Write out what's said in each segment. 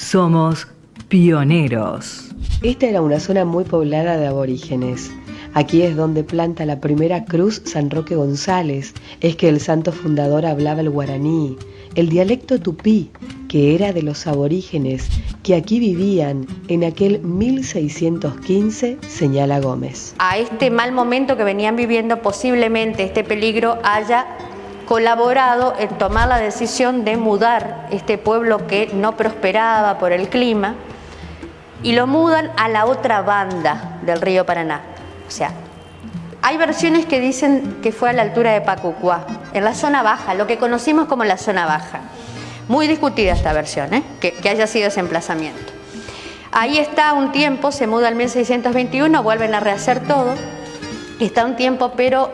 Somos pioneros. Esta era una zona muy poblada de aborígenes. Aquí es donde planta la primera cruz San Roque González. Es que el santo fundador hablaba el guaraní, el dialecto tupí, que era de los aborígenes que aquí vivían en aquel 1615, señala Gómez. A este mal momento que venían viviendo, posiblemente este peligro haya colaborado en tomar la decisión de mudar este pueblo que no prosperaba por el clima, y lo mudan a la otra banda del río Paraná. O sea, hay versiones que dicen que fue a la altura de Pacucuá, en la zona baja, lo que conocimos como la zona baja. Muy discutida esta versión, que haya sido ese emplazamiento. Ahí está un tiempo, se muda en 1621, vuelven a rehacer todo, está un tiempo, pero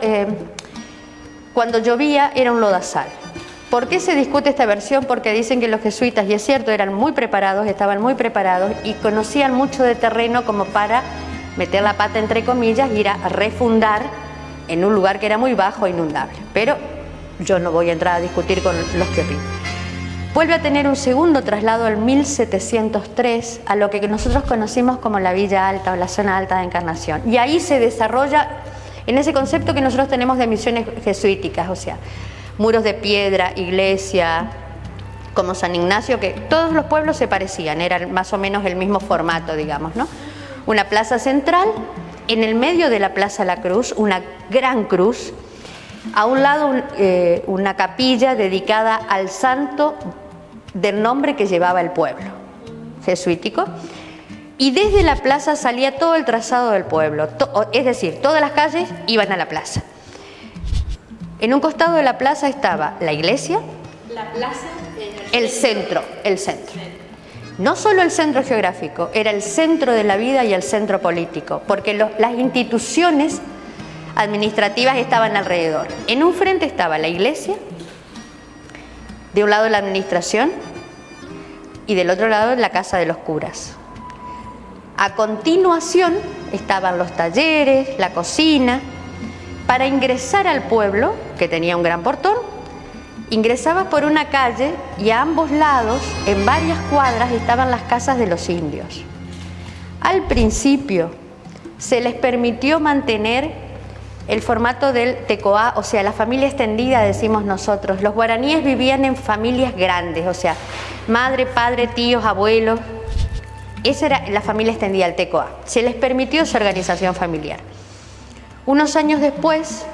cuando llovía era un lodazal. ¿Por qué se discute esta versión? Porque dicen que los jesuitas, y es cierto, eran muy preparados, estaban muy preparados y conocían mucho de terreno como para meter la pata entre comillas y ir a refundar en un lugar que era muy bajo e inundable. Pero yo no voy a entrar a discutir con los que opinan. Vuelve a tener un segundo traslado en 1703 a lo que nosotros conocimos como la Villa Alta o la zona alta de Encarnación. Y ahí se desarrolla en ese concepto que nosotros tenemos de misiones jesuíticas, o sea, muros de piedra, iglesia, como San Ignacio, que todos los pueblos se parecían, eran más o menos el mismo formato, digamos, ¿no? Una plaza central, en el medio de la Plaza La Cruz, una gran cruz, a un lado una capilla dedicada al santo del nombre que llevaba el pueblo, jesuítico, y desde la plaza salía todo el trazado del pueblo, es decir, todas las calles iban a la plaza. En un costado de la plaza estaba la iglesia, la plaza, el centro. No solo el centro geográfico, era el centro de la vida y el centro político, porque las instituciones administrativas estaban alrededor. En un frente estaba la iglesia, de un lado la administración y del otro lado la casa de los curas. A continuación estaban los talleres, la cocina. Para ingresar al pueblo, que tenía un gran portón, ingresabas por una calle y a ambos lados, en varias cuadras, estaban las casas de los indios. Al principio se les permitió mantener el formato del tecoá, o sea, la familia extendida, decimos nosotros. Los guaraníes vivían en familias grandes, o sea, madre, padre, tíos, abuelos. Esa era la familia extendida, el tecoá. Se les permitió esa organización familiar. Unos años después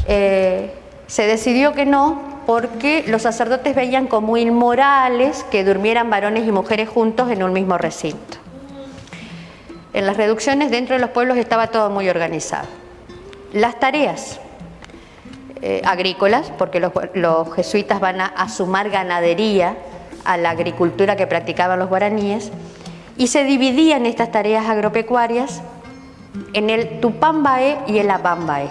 se decidió que no, porque los sacerdotes veían como inmorales que durmieran varones y mujeres juntos en un mismo recinto. En las reducciones dentro de los pueblos estaba todo muy organizado. Las tareas agrícolas, porque los jesuitas van a sumar ganadería a la agricultura que practicaban los guaraníes, y se dividían estas tareas agropecuarias en el Tupambaé y el Abambaé.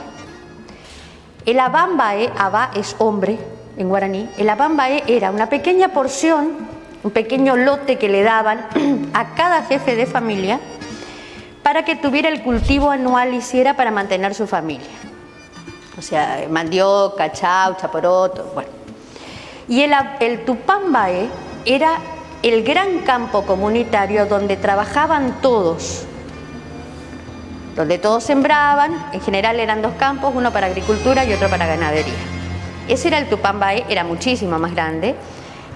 El Abambaé, Abá es hombre en guaraní, el Abambaé era una pequeña porción, un pequeño lote que le daban a cada jefe de familia para que tuviera el cultivo anual y hiciera para mantener su familia. O sea, mandioca, chau, chaporoto, bueno. Y el Tupambaé era el gran campo comunitario donde trabajaban todos, donde todos sembraban. En general eran dos campos, uno para agricultura y otro para ganadería. Ese era el Tupambaé, era muchísimo más grande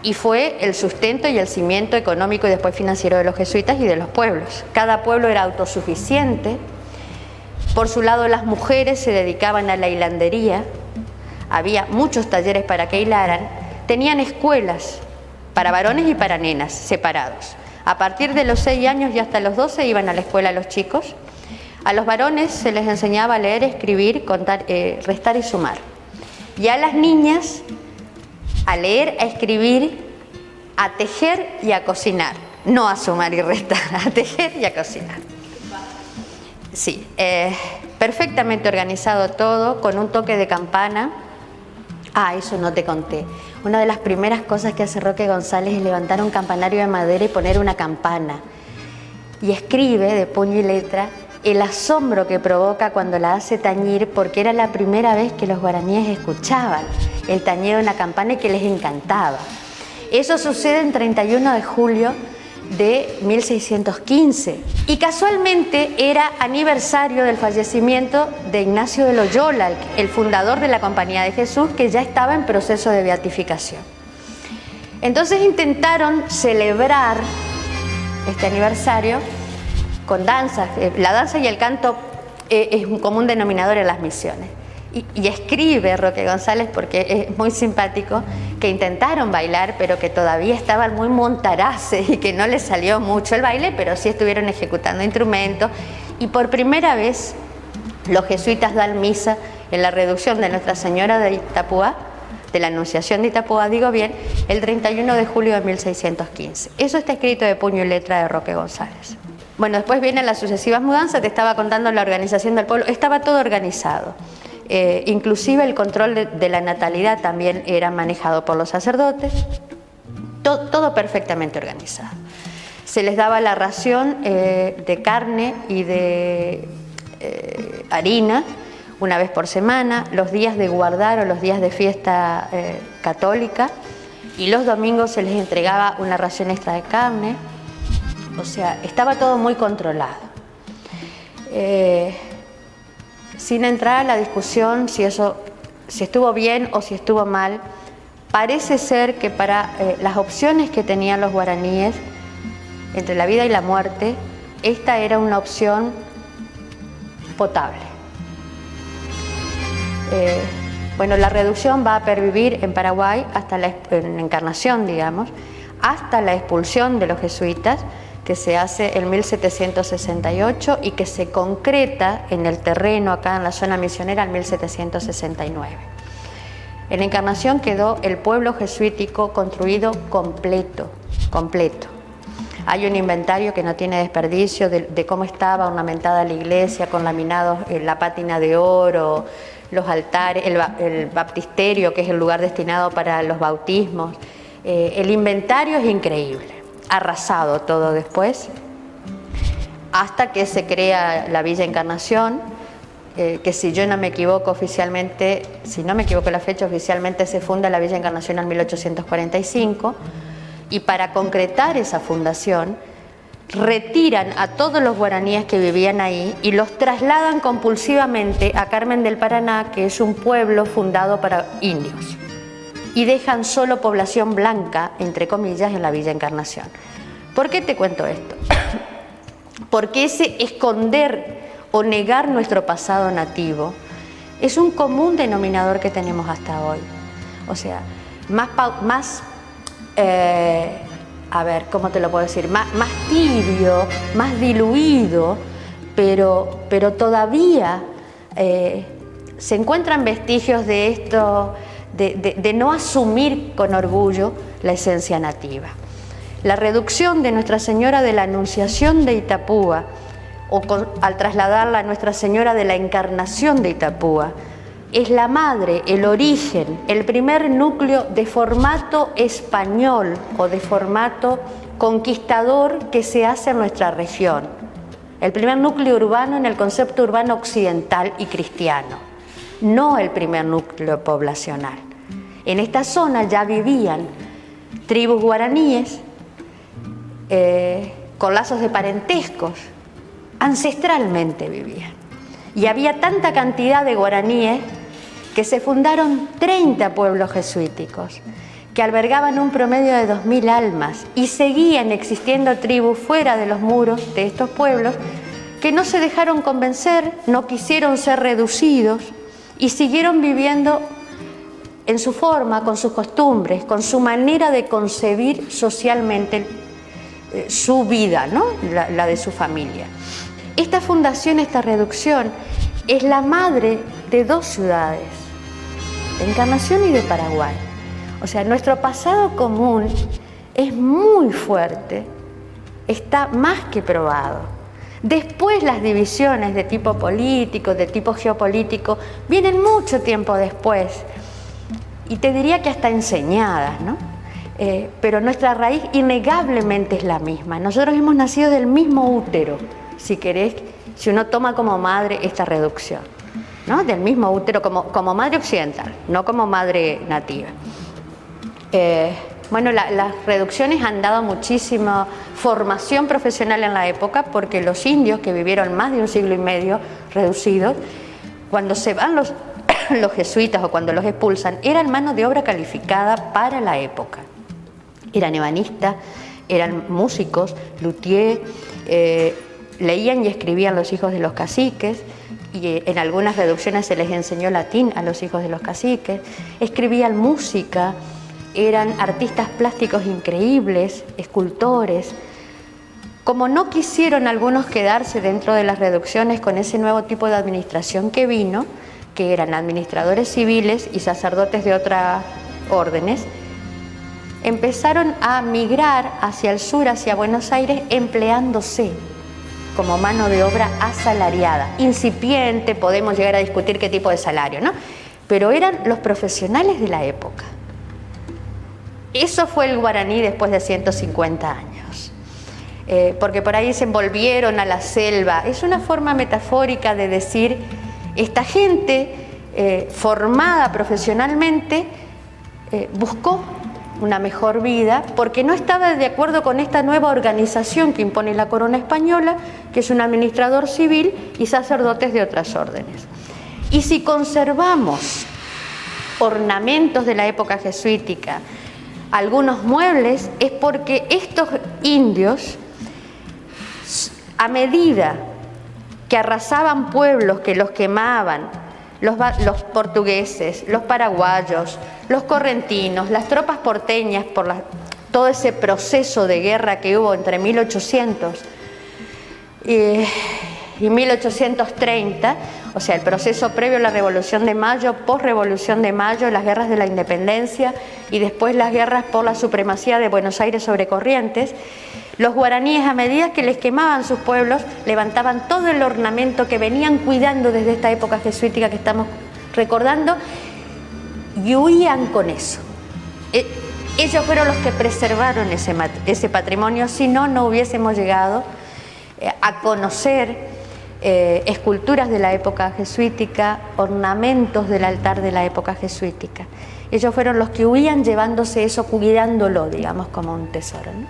y fue el sustento y el cimiento económico y después financiero de los jesuitas y de los pueblos. Cada pueblo era autosuficiente. Por su lado, las mujeres se dedicaban a la hilandería, había muchos talleres para que hilaran, tenían escuelas para varones y para nenas separados. A partir de los 6 años y hasta los 12 iban a la escuela los chicos. A los varones se les enseñaba a leer, escribir, contar, restar y sumar. Y a las niñas a leer, a escribir, a tejer y a cocinar. No a sumar y restar, a tejer y a cocinar. Sí, perfectamente organizado todo, con un toque de campana. Ah, eso no te conté. Una de las primeras cosas que hace Roque González es levantar un campanario de madera y poner una campana. Y escribe de puño y letra el asombro que provoca cuando la hace tañir, porque era la primera vez que los guaraníes escuchaban el tañido de una campana y que les encantaba. Eso sucede en 31 de julio de 1615 y casualmente era aniversario del fallecimiento de Ignacio de Loyola, el fundador de la Compañía de Jesús, que ya estaba en proceso de beatificación. Entonces intentaron celebrar este aniversario con danzas. La danza y el canto es un común denominador en las misiones. Y escribe Roque González, porque es muy simpático, que intentaron bailar, pero que todavía estaban muy montaraces y que no les salió mucho el baile, pero sí estuvieron ejecutando instrumentos. Y por primera vez los jesuitas dan misa en la reducción de Nuestra Señora de Itapúa, de la Anunciación de Itapúa, digo bien, el 31 de julio de 1615. Eso está escrito de puño y letra de Roque González. Bueno, después vienen las sucesivas mudanzas, te estaba contando la organización del pueblo, estaba todo organizado. Inclusive el control de la natalidad también era manejado por los sacerdotes, todo perfectamente organizado. Se les daba la ración de carne y de harina una vez por semana, los días de guardar o los días de fiesta católica, y los domingos se les entregaba una ración extra de carne. O sea, estaba todo muy controlado. Sin entrar a la discusión si estuvo bien o si estuvo mal, parece ser que para las opciones que tenían los guaraníes entre la vida y la muerte, esta era una opción potable. Bueno, la reducción va a pervivir en Paraguay hasta en Encarnación, digamos, hasta la expulsión de los jesuitas, que se hace en 1768 y que se concreta en el terreno acá en la zona misionera en 1769. En Encarnación quedó el pueblo jesuítico construido completo. Hay un inventario que no tiene desperdicio de cómo estaba ornamentada la iglesia con laminados, la pátina de oro, los altares, el baptisterio, que es el lugar destinado para los bautismos. El inventario es increíble. Arrasado todo después, hasta que se crea la Villa Encarnación, que si yo no me equivoco oficialmente, si no me equivoco la fecha, oficialmente se funda la Villa Encarnación en 1845, y para concretar esa fundación retiran a todos los guaraníes que vivían ahí y los trasladan compulsivamente a Carmen del Paraná, que es un pueblo fundado para indios, y dejan solo población blanca, entre comillas, en la Villa Encarnación. ¿Por qué te cuento esto? Porque ese esconder o negar nuestro pasado nativo es un común denominador que tenemos hasta hoy. O sea, a ver, ¿cómo te lo puedo decir? Más tibio, más diluido, pero todavía se encuentran vestigios de esto, de no asumir con orgullo la esencia nativa. La reducción de Nuestra Señora de la Anunciación de Itapúa, al trasladarla a Nuestra Señora de la Encarnación de Itapúa, es la madre, el origen, el primer núcleo de formato español o de formato conquistador que se hace en nuestra región. El primer núcleo urbano en el concepto urbano occidental y cristiano, no el primer núcleo poblacional. En esta zona ya vivían tribus guaraníes con lazos de parentescos, ancestralmente vivían. Y había tanta cantidad de guaraníes que se fundaron 30 pueblos jesuíticos que albergaban un promedio de 2000 almas, y seguían existiendo tribus fuera de los muros de estos pueblos que no se dejaron convencer, no quisieron ser reducidos y siguieron viviendo en su forma, con sus costumbres, con su manera de concebir socialmente su vida, ¿no? La de su familia. Esta fundación, esta reducción, es la madre de dos ciudades, de Encarnación y de Paraguay. O sea, nuestro pasado común es muy fuerte, está más que probado. Después las divisiones de tipo político, de tipo geopolítico, vienen mucho tiempo después, y te diría que hasta enseñadas, ¿no? Pero nuestra raíz innegablemente es la misma. Nosotros hemos nacido del mismo útero, si querés, si uno toma como madre esta reducción, ¿no? Del mismo útero como madre occidental, no como madre nativa. Bueno, las reducciones han dado muchísima formación profesional en la época, porque los indios que vivieron más de un siglo y medio reducidos, cuando se van los jesuitas o cuando los expulsan, eran mano de obra calificada para la época. Eran ebanistas, eran músicos, luthier, leían y escribían los hijos de los caciques, y en algunas reducciones se les enseñó latín a los hijos de los caciques, escribían música, eran artistas plásticos increíbles, escultores. Como no quisieron algunos quedarse dentro de las reducciones con ese nuevo tipo de administración que vino, que eran administradores civiles y sacerdotes de otras órdenes, empezaron a migrar hacia el sur, hacia Buenos Aires, empleándose como mano de obra asalariada, incipiente, podemos llegar a discutir qué tipo de salario, ¿no? Pero eran los profesionales de la época. Eso fue el guaraní después de 150 años. Porque por ahí se envolvieron a la selva. Es una forma metafórica de decir, esta gente formada profesionalmente buscó una mejor vida porque no estaba de acuerdo con esta nueva organización que impone la corona española, que es un administrador civil y sacerdotes de otras órdenes. Y si conservamos ornamentos de la época jesuítica, algunos muebles, es porque estos indios, a medida que arrasaban pueblos, que los quemaban, los portugueses, los paraguayos, los correntinos, las tropas porteñas, por todo ese proceso de guerra que hubo entre 1800 y 1830, o sea, el proceso previo a la Revolución de Mayo, post-Revolución de Mayo, las guerras de la Independencia y después las guerras por la supremacía de Buenos Aires sobre Corrientes, los guaraníes, a medida que les quemaban sus pueblos, levantaban todo el ornamento que venían cuidando desde esta época jesuítica que estamos recordando y huían con eso. Ellos fueron los que preservaron ese patrimonio, si no, no hubiésemos llegado a conocer esculturas de la época jesuítica, ornamentos del altar de la época jesuítica. Ellos fueron los que huían llevándose eso, cuidándolo, digamos, como un tesoro, ¿no?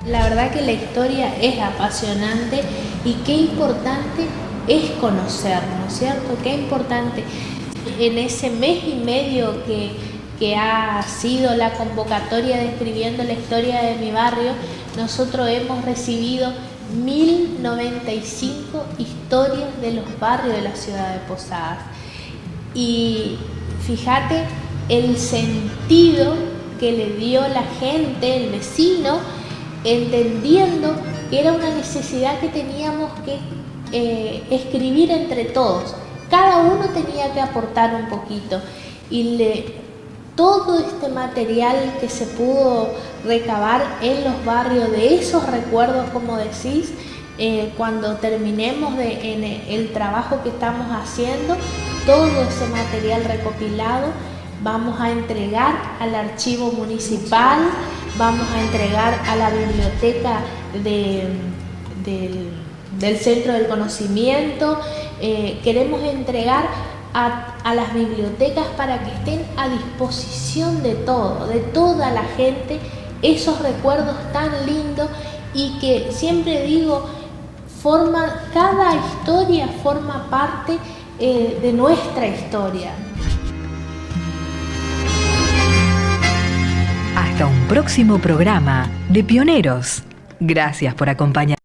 La verdad que la historia es apasionante y qué importante es conocer, ¿no es cierto? Qué importante en ese mes y medio que ha sido la convocatoria de Escribiendo la Historia de mi Barrio, nosotros hemos recibido 1095 historias de los barrios de la ciudad de Posadas. Y fíjate el sentido que le dio la gente, el vecino, entendiendo que era una necesidad que teníamos que escribir entre todos. Cada uno tenía que aportar un poquito y todo este material que se pudo recabar en los barrios de esos recuerdos, como decís, cuando terminemos en el trabajo que estamos haciendo, todo ese material recopilado vamos a entregar al archivo municipal, vamos a entregar a la biblioteca del Centro del Conocimiento, queremos entregar a las bibliotecas para que estén a disposición de toda la gente, esos recuerdos tan lindos y que siempre digo, cada historia forma parte de nuestra historia. Hasta un próximo programa de Pioneros. Gracias por acompañarnos.